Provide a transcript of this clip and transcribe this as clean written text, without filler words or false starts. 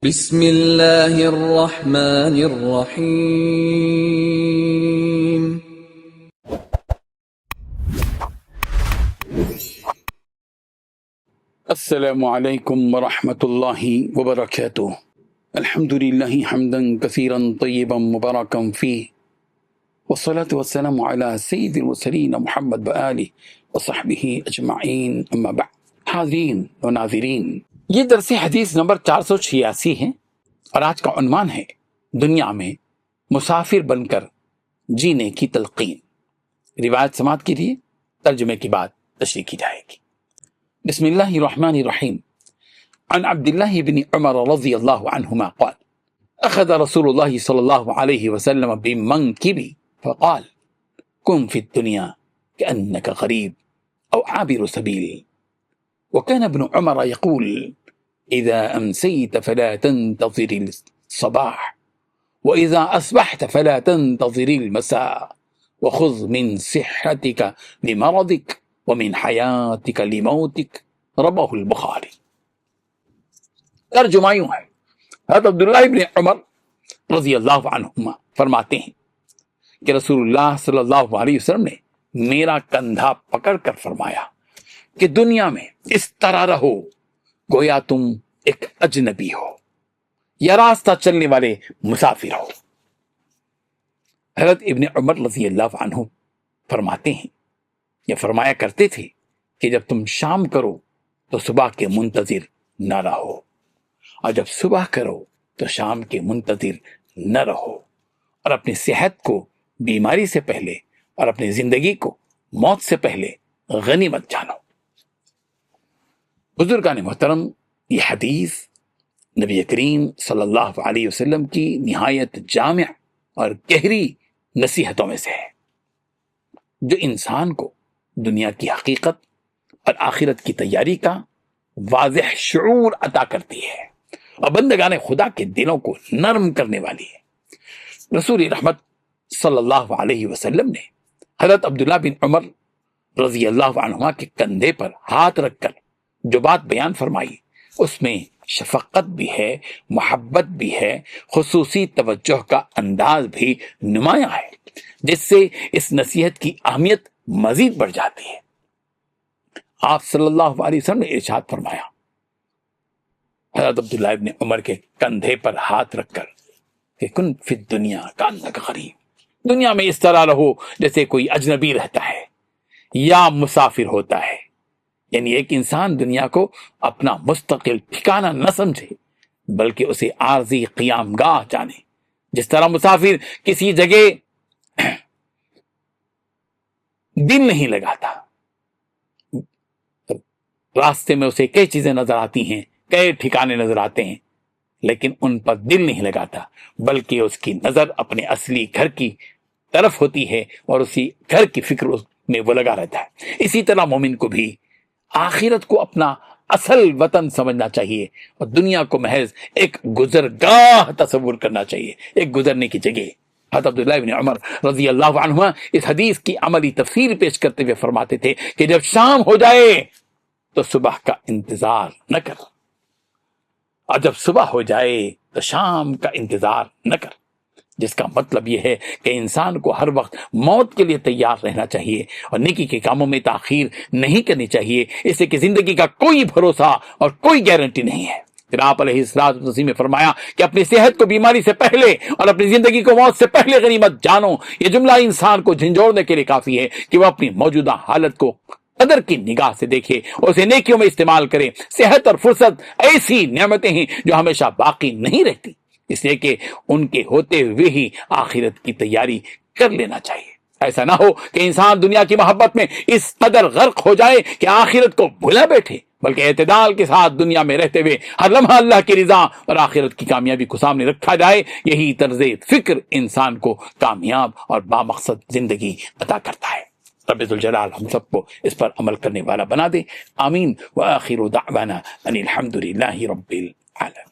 بسم اللہ الرحمن الرحیم۔ السلام علیکم ورحمۃ اللہ وبرکاتہ۔ الحمد للہ حمدا کثیرا طیبا مبارکا فیہ، والصلاة والسلام علی سید المرسلین محمد وآلہ وصحبہ اجمعین، اما بعد۔ حاضرین و ناظرین، یہ درس حدیث نمبر 486 ہے اور آج کا عنوان ہے دنیا میں مسافر بن کر جینے کی تلقین۔ روایت سماعت کیجیے، ترجمے کے بعد تشریح کی جائے گی۔ بسم اللہ الرحمن الرحیم۔ عن عبد اللہ بن عمر رضی اللہ عنہما قال اخذ رسول اللہ صلی اللہ علیہ وسلم بمنکبی فقال کن فی الدنیا کأنک غریب او عابر سبیل، وكان ابن عمر يقول إذا أمسيت فلا تنتظر الصباح وإذا أصبحت فلا تنتظر المساء وخذ من صحتك لمرضك ومن حياتك لموتك، رواه البخاری۔ ترجمہ یوں ہے، حضرت عبداللہ ابن عمر رضی اللہ عنہما فرماتے ہیں کہ رسول اللہ صلی اللہ علیہ وسلم نے میرا کندھا پکڑ کر فرمایا کہ دنیا میں اس طرح رہو گویا تم ایک اجنبی ہو یا راستہ چلنے والے مسافر ہو۔ حضرت ابن عمر رضی اللہ عنہ فرماتے ہیں یا فرمایا کرتے تھے کہ جب تم شام کرو تو صبح کے منتظر نہ رہو، اور جب صبح کرو تو شام کے منتظر نہ رہو، اور اپنی صحت کو بیماری سے پہلے اور اپنی زندگی کو موت سے پہلے غنیمت جانو۔ بزرگان محترم، یہ حدیث نبی کریم صلی اللہ علیہ وسلم کی نہایت جامع اور گہری نصیحتوں میں سے ہے، جو انسان کو دنیا کی حقیقت اور آخرت کی تیاری کا واضح شعور عطا کرتی ہے اور بندگان خدا کے دلوں کو نرم کرنے والی ہے۔ رسول رحمت صلی اللہ علیہ وسلم نے حضرت عبداللہ بن عمر رضی اللہ عنہما کے کندھے پر ہاتھ رکھ کر جو بات بیان فرمائی، اس میں شفقت بھی ہے، محبت بھی ہے، خصوصی توجہ کا انداز بھی نمایاں ہے، جس سے اس نصیحت کی اہمیت مزید بڑھ جاتی ہے۔ آپ صلی اللہ علیہ وسلم نے ارشاد فرمایا، حضرت عبداللہ ابن عمر کے کندھے پر ہاتھ رکھ کر کہ کن فی الدنیا کانک غریب، دنیا میں اس طرح رہو جیسے کوئی اجنبی رہتا ہے یا مسافر ہوتا ہے، یعنی ایک انسان دنیا کو اپنا مستقل ٹھکانہ نہ سمجھے بلکہ اسے عارضی قیام گاہ جانے۔ جس طرح مسافر کسی جگہ دل نہیں لگاتا، راستے میں اسے کئی چیزیں نظر آتی ہیں، کئی ٹھکانے نظر آتے ہیں، لیکن ان پر دل نہیں لگاتا بلکہ اس کی نظر اپنے اصلی گھر کی طرف ہوتی ہے اور اسی گھر کی فکر میں وہ لگا رہتا ہے۔ اسی طرح مومن کو بھی آخرت کو اپنا اصل وطن سمجھنا چاہیے اور دنیا کو محض ایک گزرگاہ تصور کرنا چاہیے، ایک گزرنے کی جگہ۔ حضرت عبداللہ ابن عمر رضی اللہ عنہ اس حدیث کی عملی تفسیر پیش کرتے ہوئے فرماتے تھے کہ جب شام ہو جائے تو صبح کا انتظار نہ کر، اور جب صبح ہو جائے تو شام کا انتظار نہ کر، جس کا مطلب یہ ہے کہ انسان کو ہر وقت موت کے لیے تیار رہنا چاہیے اور نیکی کے کاموں میں تاخیر نہیں کرنی چاہیے، اس سے کہ زندگی کا کوئی بھروسہ اور کوئی گارنٹی نہیں ہے۔ پھر آپ علیہ الصلوۃ والتسلیم نے فرمایا کہ اپنی صحت کو بیماری سے پہلے اور اپنی زندگی کو موت سے پہلے غنیمت جانو۔ یہ جملہ انسان کو جھنجھوڑنے کے لیے کافی ہے کہ وہ اپنی موجودہ حالت کو قدر کی نگاہ سے دیکھے اور اسے نیکیوں میں استعمال کرے۔ صحت اور فرصت ایسی نعمتیں ہیں جو ہمیشہ باقی نہیں رہتی، اس لیے کہ ان کے ہوتے ہوئے ہی آخرت کی تیاری کر لینا چاہیے۔ ایسا نہ ہو کہ انسان دنیا کی محبت میں اس قدر غرق ہو جائے کہ آخرت کو بھلا بیٹھے، بلکہ اعتدال کے ساتھ دنیا میں رہتے ہوئے ہر لمحہ اللہ کی رضا اور آخرت کی کامیابی کو سامنے رکھا جائے۔ یہی طرز فکر انسان کو کامیاب اور بامقصد زندگی عطا کرتا ہے۔ رب ذوالجلال ہم سب کو اس پر عمل کرنے والا بنا دے، آمین۔ وآخر دعوانا ان الحمد للہ رب العالمین۔